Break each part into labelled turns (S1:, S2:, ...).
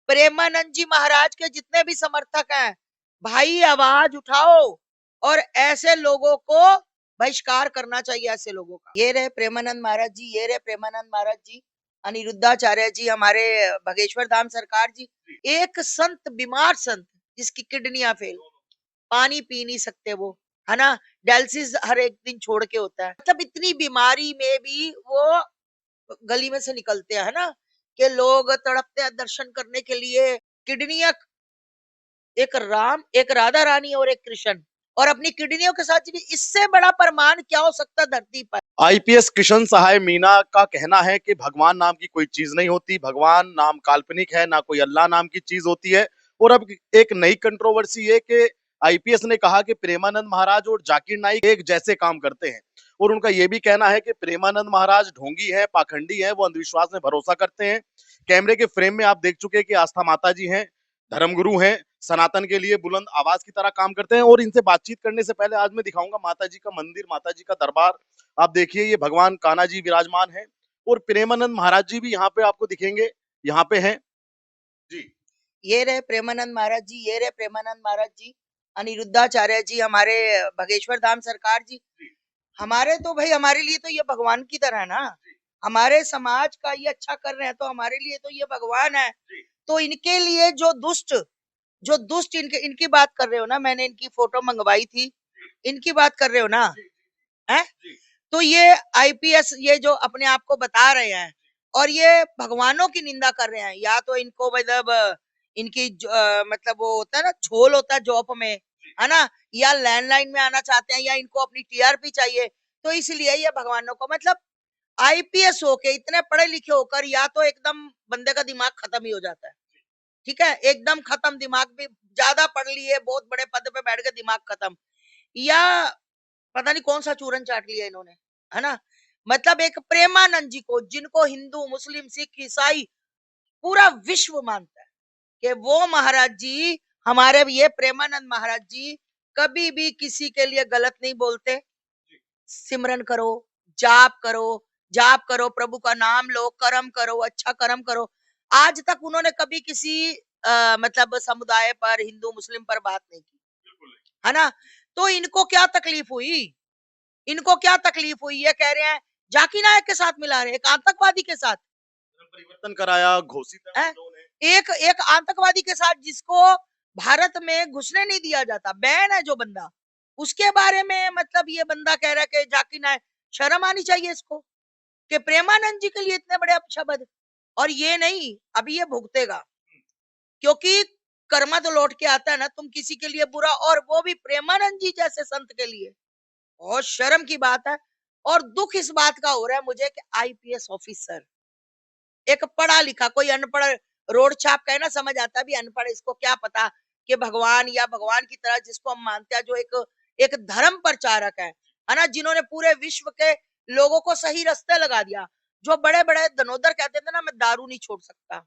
S1: प्रेमानंद जी महाराज के जितने भी समर्थक हैं, भाई आवाज उठाओ और ऐसे लोगों को बहिष्कार करना चाहिए। ऐसे लोगों का ये रहे प्रेमानंद महाराज जी, ये रहे प्रेमानंद महाराज जी, अनिरुद्धाचार्य जी, हमारे भगेश्वर धाम सरकार जी। एक संत, बीमार संत, जिसकी किडनियां फेल, पानी पी नहीं सकते वो, है ना, डायलिसिस हर एक दिन छोड़ के होता है। मतलब इतनी बीमारी में भी वो गली में से निकलते हैं, है ना, कि लोग तड़पते हैं दर्शन करने के लिए। किडनियां, एक राम, एक राधा रानी और एक कृष्ण, और अपनी किडनियों के साथ भी, इससे बड़ा प्रमाण क्या हो सकता धरती पर।
S2: आईपीएस किशन सहाय मीना का कहना है कि भगवान नाम की कोई चीज नहीं होती, भगवान नाम काल्पनिक है, ना कोई अल्लाह नाम की चीज होती है। और अब एक नई कंट्रोवर्सी है कि आईपीएस ने कहा कि प्रेमानंद महाराज और जाकिर नाइक एक जैसे काम करते हैं। और उनका यह भी कहना है कि प्रेमानंद महाराज ढोंगी है, पाखंडी है, वो अंधविश्वास में भरोसा करते हैं। कैमरे के फ्रेम में आप देख चुके हैं कि आस्था माता जी हैं, धर्मगुरु हैं, सनातन के लिए बुलंद आवाज की तरह काम करते हैं। और इनसे बातचीत करने से पहले आज मैं दिखाऊंगा माता जी का मंदिर, माता जी का दरबार। आप देखिए, ये भगवान कान्हा जी विराजमान है और प्रेमानंद महाराज जी भी यहाँ पे आपको दिखेंगे, यहाँ पे हैं जी।
S1: ये रहे प्रेमानंद महाराज जी, ये रहे प्रेमानंद महाराज जी, अनिरुद्धाचार्य जी, हमारे भगेश्वर धाम सरकार जी। हमारे तो भाई, हमारे लिए तो ये भगवान की तरह है ना। हमारे समाज का ये अच्छा कर रहे हैं तो हमारे लिए तो ये भगवान है। तो इनके लिए जो दुष्ट, जो दुष्ट इनके, इनकी बात कर रहे हो ना, मैंने इनकी फोटो मंगवाई थी, इनकी बात कर रहे हो ना, है। तो ये आईपीएस, ये जो अपने आप को बता रहे हैं और ये भगवानों की निंदा कर रहे हैं, या तो इनको मतलब इनकी मतलब वो होता है ना, झोल होता है जॉब में, है ना, या लैंडलाइन में आना चाहते हैं, या इनको अपनी टीआरपी चाहिए। तो इसलिए ये भगवानों को, मतलब आईपीएस होके, इतने पढ़े लिखे होकर, या तो एकदम बंदे का दिमाग खत्म ही हो जाता है, ठीक है, एकदम खत्म दिमाग भी, ज्यादा पढ़ लिए, बहुत बड़े पद पे बैठ के दिमाग खत्म, या पता नहीं कौन सा चूरन चाट लिया इन्होंने, है ना। मतलब एक प्रेमानंद जी को, जिनको हिंदू, मुस्लिम, सिख, ईसाई पूरा विश्व मानता है कि वो महाराज जी, हमारे ये प्रेमानंद महाराज जी कभी भी किसी के लिए गलत नहीं बोलते। सिमरन करो, जाप करो, जाप करो, प्रभु का नाम लो, कर्म करो, अच्छा कर्म करो। आज तक उन्होंने कभी किसी मतलब समुदाय पर, हिंदू मुस्लिम पर बात नहीं की, है ना। तो इनको क्या तकलीफ हुई, इनको क्या तकलीफ हुई, ये कह रहे हैं जाकिर नायक के साथ मिला रहे, एक आतंकवादी के साथ,
S2: परिवर्तन कराया, घोषित
S1: है, एक एक आतंकवादी के साथ, जिसको भारत में घुसने नहीं दिया जाता, बैन है जो बंदा, उसके बारे में मतलब ये बंदा कह रहा है कि जाकिर नायक, शर्म आनी चाहिए इसको, कि प्रेमानंद जी के लिए इतने बड़े अपशब्द। और ये नहीं, अभी ये भुगतेगा, क्योंकि कर्मा तो लौट के आता है ना, तुम किसी के लिए बुरा, और वो भी प्रेमानंद जी जैसे संत के लिए, बहुत शर्म की बात है। और दुख इस बात का हो रहा है मुझे कि आईपीएस ऑफिसर, एक पढ़ा लिखा, कोई अनपढ़ रोड छाप का है ना, समझ आता है भी अनपढ़, इसको क्या पता कि भगवान, या भगवान की तरह जिसको हम मानते हैं, जो एक एक धर्म प्रचारक है ना, जिन्होंने पूरे विश्व के लोगों को सही रास्ते लगा दिया। जो बड़े बड़े धनोदर कहते थे ना, मैं दारू नहीं छोड़ सकता,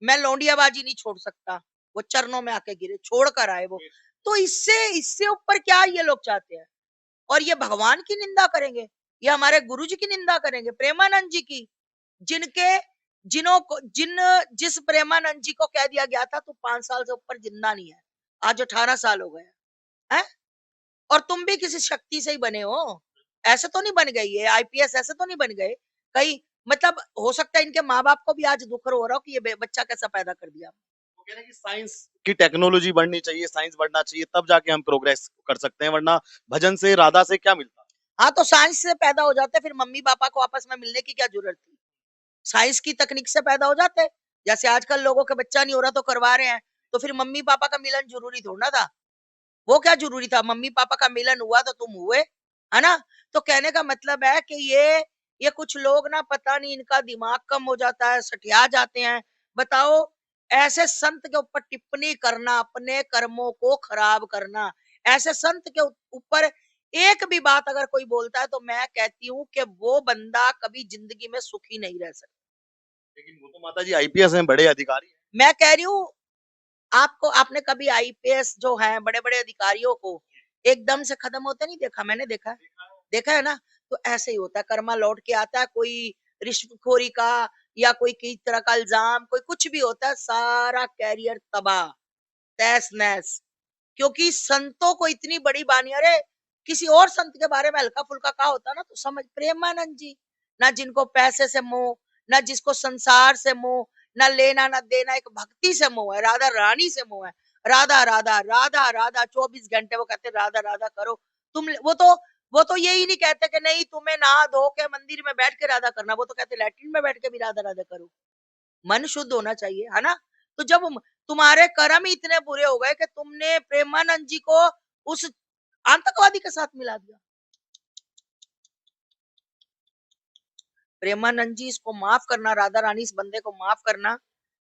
S1: मैं लौंडियाबाजी नहीं छोड़ सकता, वो चरणों में आके गिरे, छोड़ कर आए वो। तो इससे इससे ऊपर क्या ये लोग चाहते हैं, और ये भगवान की निंदा करेंगे, ये हमारे गुरु जी की निंदा करेंगे, प्रेमानंद जी की, जिनके, जिनों को, जिन, जिस प्रेमानंद जी को कह दिया गया था तू 5 साल से ऊपर जिंदा नहीं है, आज 18 साल हो गए हैं, और तुम भी किसी शक्ति से ही बने हो, ऐसे तो नहीं बन गई है आईपीएस, ऐसे तो नहीं बन गए कहीं। मतलब हो सकता है इनके माँ बाप को भी आज दुख हो रहा हो कि ये बच्चा कैसा पैदा कर दिया।
S2: वो कह रहे हैं कि साइंस की टेक्नोलॉजी बढ़नी चाहिए, साइंस बढ़ना चाहिए, तब जाके हम प्रोग्रेस कर सकते हैं, वरना भजन से, राधा से क्या मिलता।
S1: हाँ, तो साइंस से पैदा हो जाते, फिर मम्मी पापा को आपस में मिलने की क्या जरूरत थी, साइंस की तकनीक से पैदा हो जाते। जैसे आजकल लोगों के बच्चा नहीं हो रहा तो करवा रहे हैं, तो फिर मम्मी पापा का मिलन जरूरी थोड़ा था, वो क्या जरूरी था, मम्मी पापा का मिलन हुआ तो तुम हुए, है ना। तो कहने का मतलब है कि ये कुछ लोग ना, पता नहीं इनका दिमाग कम हो जाता है, सठिया जाते हैं। बताओ, ऐसे संत के ऊपर टिप्पणी करना, अपने कर्मों को खराब करना, ऐसे संत के ऊपर एक भी बात अगर कोई बोलता है, तो मैं कहती हूँ कि वो बंदा कभी जिंदगी में सुखी नहीं रह सकता।
S2: लेकिन वो तो माता जी आईपीएस हैं, बड़े अधिकारी हैं।
S1: मैं कह रही हूँ, आपको, आपने कभी आईपीएस जो है बड़े बड़े अधिकारियों को एकदम से खत्म होते नहीं देखा, मैंने देखा, देखा है ना। तो ऐसे ही होता है, कर्मा लौट के आता है, कोई रिश्वतखोरी का या कोई किसी तरह का इल्जाम, कोई कुछ भी होता है, सारा कैरियर तबाह, तहस नहस। क्योंकि संतों को इतनी बड़ी बानी, अरे किसी और संत के बारे में हल्का फुल्का कहा होता ना तो समझ, प्रेमानंद जी, ना जिनको पैसे से मोह, ना जिसको संसार से मोह, ना लेना ना देना, एक भक्ति से मोह है, राधा रानी से मोह है। राधा राधा राधा राधा 24 घंटे वो कहते राधा राधा करो। तुम वो तो यही नहीं कहते कि नहीं तुम्हें नहा धो के मंदिर में बैठ के राधा करना, वो तो कहते लैट्रिन में बैठ के भी राधा राधा करो। मन शुद्ध होना चाहिए, है ना। तो जब तुम्हारे कर्म ही इतने बुरे हो गए कि तुमने प्रेमानंद जी को उस आतंकवादी के साथ मिला दिया। प्रेमानंद जी, इसको माफ करना, राधा रानी इस बंदे को माफ करना।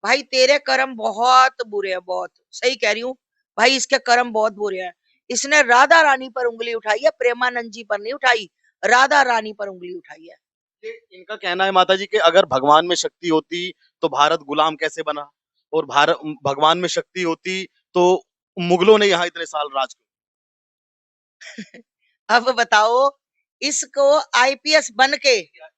S1: भाई तेरे कर्म बहुत बुरे हैं, बहुत सही कह रही हूँ भाई, इसके कर्म बहुत बुरे हैं। इसने राधा रानी पर उंगली उठाई है, प्रेमानंद जी पर नहीं उठाई, राधा रानी पर उंगली उठाई है।
S2: ये इनका कहना है माता जी कि अगर भगवान में शक्ति होती तो भारत गुलाम कैसे बना, और भारत भगवान में शक्ति होती तो मुगलों ने यहाँ इतने साल राज
S1: अब बताओ, इसको आईपीएस बन के,
S2: किया।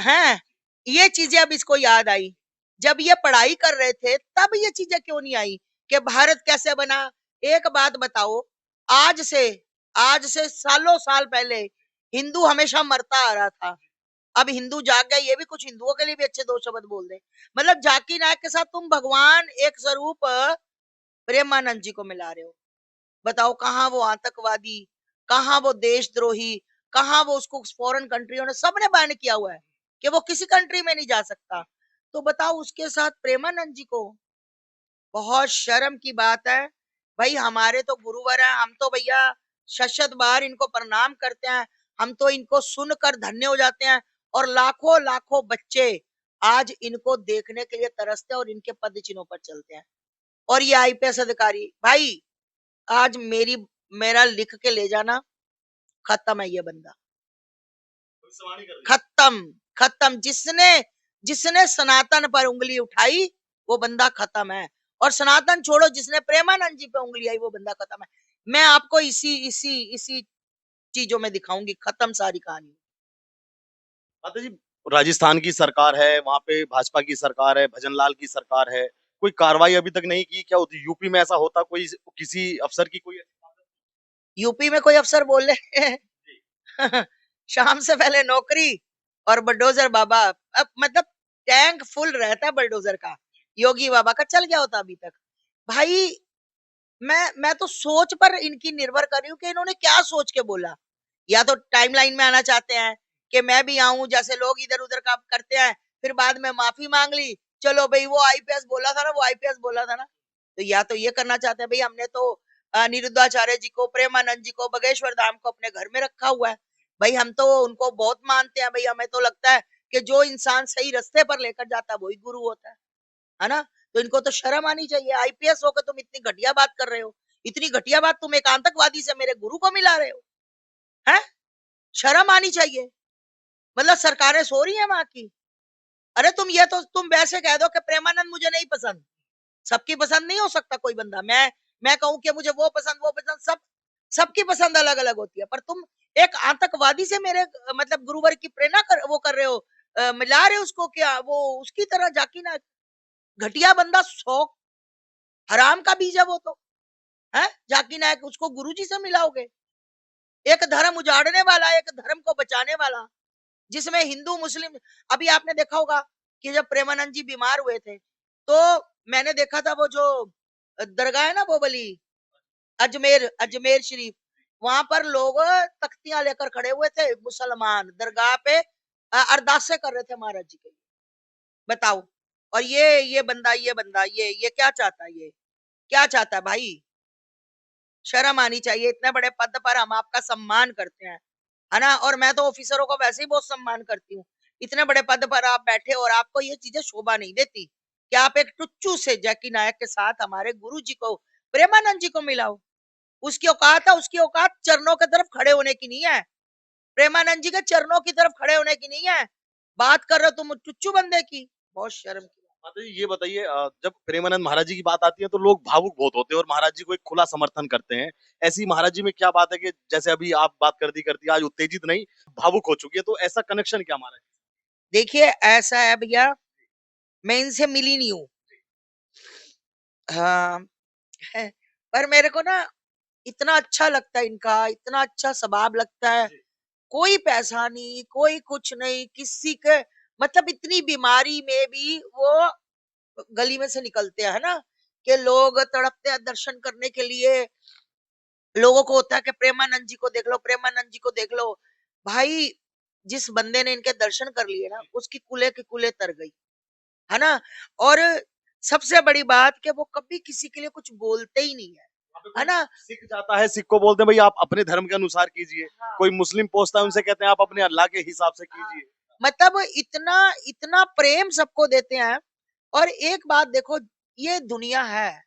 S1: हैं, ये चीजें अब इसको याद आई। जब ये पढ़ाई कर रहे थे तब ये चीजें क्यों नहीं आई कि भारत कैसे बना। एक बात बताओ, आज से आज से सालों साल पहले हिंदू हमेशा मरता आ रहा था। अब हिंदू जाग गए, ये भी कुछ हिंदुओं के लिए भी अच्छे दो शब्द बोल दे। मतलब जाकिर नायक के साथ तुम भगवान एक स्वरूप प्रेमानंद जी को मिला रहे हो। बताओ कहाँ वो आतंकवादी, कहाँ वो देशद्रोही, कहाँ वो, उसको फॉरेन कंट्रियों ने सबने बैन किया हुआ है कि वो किसी कंट्री में नहीं जा सकता। तो बताओ उसके साथ प्रेमानंद जी को, बहुत शर्म की बात है। भाई हमारे तो गुरुवर हैं, हम तो भैया शत बार इनको प्रणाम करते हैं। हम तो इनको सुनकर धन्य हो जाते हैं। और लाखों लाखों बच्चे आज इनको देखने के लिए तरसते हैं और इनके पद चिन्हों पर चलते हैं। और ये आईपीएस अधिकारी भाई, आज मेरा लिख के ले जाना, खत्म है ये बंदा, खत्म, खत्म। जिसने जिसने सनातन पर उंगली उठाई वो बंदा खत्म है। और सनातन छोड़ो, जिसने प्रेमानंद जी पे उंगली आई वो बंदा खत्म है। मैं आपको इसी इसी इसी चीजों में दिखाऊंगी, खत्म सारी कहानी।
S2: माता जी, राजस्थान की सरकार है, वहां पे भाजपा की सरकार है, भजनलाल की सरकार है, कोई कार्रवाई अभी तक नहीं की क्या होती? यूपी में ऐसा होता कोई किसी अफसर की कोई
S1: यूपी में कोई अफसर बोल रहे शाम से पहले नौकरी और बुलडोजर बाबा। अब मतलब टैंक फुल रहता है बुलडोजर का, योगी बाबा का चल गया होता अभी तक। भाई मैं तो सोच पर इनकी निर्भर कर रही हूँ कि इन्होंने क्या सोच के बोला। या तो टाइमलाइन में आना चाहते हैं कि मैं भी आऊं, जैसे लोग इधर उधर का करते हैं, फिर बाद में माफी मांग ली, चलो भाई वो आईपीएस बोला था ना, वो आईपीएस बोला था ना। तो या तो ये करना चाहते हैं भाई, हमने तो निरुद्धाचार्य जी को, प्रेमानंद जी को, बगेश्वर धाम को अपने घर में रखा हुआ है। भाई हम तो उनको बहुत मानते हैं भाई, हमें तो लगता है कि जो इंसान सही रास्ते पर लेकर जाता है वही गुरु होता है ना। तो इनको तो शर्म आनी चाहिए, आईपीएस होकर तुम इतनी घटिया बात कर रहे हो। इतनी घटिया बात तुम एक आतंकवादी से मेरे गुरु को मिला रहे हो, हैं। शर्म आनी चाहिए। मतलब सरकारें सो रही हैं वहां की। अरे तुम ये तो तुम वैसे कह दो कि प्रेमानंद मुझे नहीं पसंद। सबकी पसंद नहीं हो सकता कोई बंदा। मैं कहूं कि मुझे वो पसंद, सबकी पसंद अलग अलग होती है। पर तुम एक आतंकवादी से मेरे मतलब गुरुवर की प्रेरणा वो कर रहे हो, मिला रहे हो उसको, क्या वो उसकी तरह जाकी ना, घटिया बंदा, शौक हराम का बीज है वो तो, है जाकी नायक, उसको गुरुजी से मिलाओगे। एक धर्म उजाड़ने वाला, एक धर्म को बचाने वाला, जिसमें हिंदू मुस्लिम। अभी आपने देखा होगा कि जब प्रेमानंद जी बीमार हुए थे तो मैंने देखा था वो जो दरगाह है ना, वो बली अजमेर अजमेर शरीफ, वहां पर लोग तख्तियां लेकर खड़े हुए थे, मुसलमान दरगाह पे अरदासें कर रहे थे महाराज जी के लिए। बताओ। और ये बंदा ये क्या चाहता है, ये क्या चाहता है भाई। शर्म आनी चाहिए। इतने बड़े पद पर हम आपका सम्मान करते हैं, है ना। और मैं तो ऑफिसरों को वैसे ही बहुत सम्मान करती हूँ। इतने बड़े पद पर आप बैठे और आपको ये चीजें शोभा नहीं देती कि आप एक टुच्चू से जैकी नायक के साथ हमारे गुरु जी को, प्रेमानंद जी को मिलाओ। उसकी औकात है, उसकी औकात चरणों की तरफ खड़े होने की नहीं है, प्रेमानंद जी के चरणों की तरफ खड़े होने की नहीं है। बात कर रहे हो तुम टुच्चू बंदे की, बहुत शर्म की।
S2: माता जी ये बताइए, जब प्रेमानंद महाराज जी की बात आती है तो लोग भावुक बहुत होते हैं और महाराज जी को एक खुला समर्थन करते हैं। ऐसी महाराज जी में क्या बात है कि जैसे अभी आप बात करती आज उत्तेजित नहीं, भावुक हो चुकी है, तो ऐसा कनेक्शन क्या महाराज?
S1: देखिए ऐसा है भैया, मैं इनसे मिली नहीं हूँ। हाँ, है, पर मेरे को ना इतना अच्छा लगता है इनका, इतना अच्छा स्वभाव लगता है। कोई पैसा नहीं, कोई कुछ नहीं, किसी के मतलब इतनी बीमारी में भी वो गली में से निकलते हैं, है ना? कि लोग तड़पते हैं दर्शन करने के लिए। लोगों को होता है कि प्रेमानंद जी को देख लो, प्रेमानंद जी को देख लो। भाई, जिस बंदे ने इनके दर्शन कर लिए ना, उसकी कूले की कूले तर गई, है ना? और सबसे बड़ी बात कि वो कभी किसी के लिए कुछ बोलते ही नहीं है ना?
S2: सिख जाता है, सिख को बोलते हैं भाई आप अपने धर्म के अनुसार कीजिए।
S1: हाँ,
S2: कोई मुस्लिम पूछता है, उनसे कहते हैं आप अपने अल्लाह के हिसाब से
S1: हाँ,
S2: कीजिए।
S1: मतलब इतना इतना प्रेम सबको देते हैं। और एक बात देखो, ये दुनिया है,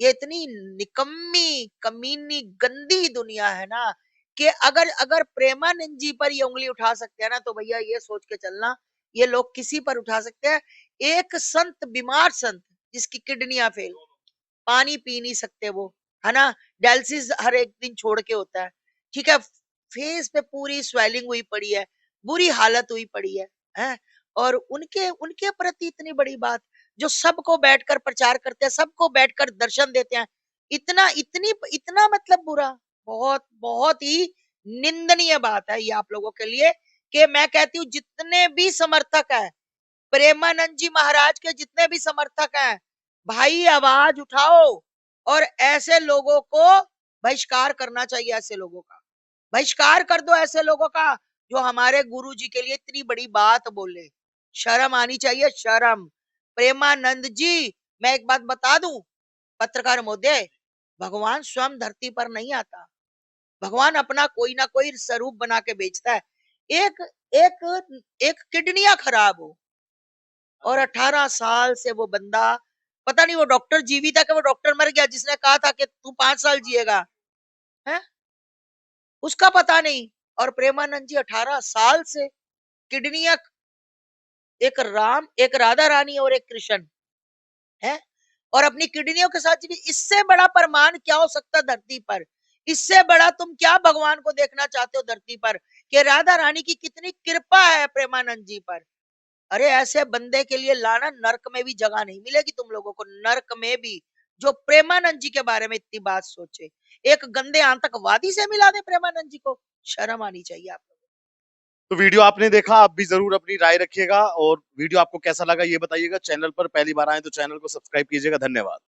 S1: ये इतनी निकम्मी, कमीनी, गंदी दुनिया है ना, कि अगर अगर प्रेमानंद जी पर ये उंगली उठा सकते हैं ना, तो भैया ये सोच के चलना, ये लोग किसी पर उठा सकते हैं। एक संत, बीमार संत, जिसकी किडनियां फेल, पानी पी नहीं सकते वो, है ना? डायलिसिस हर एक दिन छोड़ के होता है, ठीक है? फेस पे पूरी स्वेलिंग हुई पड़ी है, बुरी हालत हुई पड़ी है? और उनके उनके प्रति इतनी बड़ी बात, जो सबको बैठकर प्रचार करते हैं, सबको बैठकर दर्शन देते हैं, इतना इतनी इतना मतलब बुरा, बहुत बहुत ही निंदनीय बात है ये आप लोगों के लिए। कि मैं कहती हूँ जितने भी समर्थक है, प्रेमानंद जी महाराज के जितने भी समर्थक हैं, भाई आवाज उठाओ और ऐसे लोगों को बहिष्कार करना चाहिए। ऐसे लोगों का बहिष्कार कर दो, ऐसे लोगों का जो हमारे गुरु जी के लिए इतनी बड़ी बात बोले। शर्म आनी चाहिए, शर्म। प्रेमानंद जी, मैं एक बात बता दूं पत्रकार महोदय, भगवान स्वयं धरती पर नहीं आता, भगवान अपना कोई ना कोई स्वरूप बना के बेचता है। एक एक एक किडनियां खराब हो और 18 साल से वो बंदा, पता नहीं वो डॉक्टर जीवित है कि वो डॉक्टर मर गया जिसने कहा था कि तू 5 साल जिएगा, है उसका पता नहीं। और प्रेमानंद जी 18 साल से किडनियां, एक राम, एक राधा रानी और एक कृष्ण, है, और अपनी किडनियों के साथ भी। इससे बड़ा प्रमाण क्या हो सकता है धरती पर? इससे बड़ा तुम क्या भगवान को देखना चाहते हो धरती पर, कि राधा रानी की कितनी कृपा है प्रेमानंद जी पर। अरे ऐसे बंदे के लिए लाना, नरक में भी जगह नहीं मिलेगी तुम लोगों को, नरक में भी, जो प्रेमानंद जी के बारे में इतनी बात सोचे। एक गंदे आतंकवादी से मिला दे प्रेमानंद जी को, शर्म आनी चाहिए आप लोगों
S2: तो वीडियो आपने देखा, आप भी जरूर अपनी राय रखिएगा और वीडियो आपको कैसा लगा ये बताइएगा। चैनल पर पहली बार आए तो चैनल को सब्सक्राइब कीजिएगा। धन्यवाद।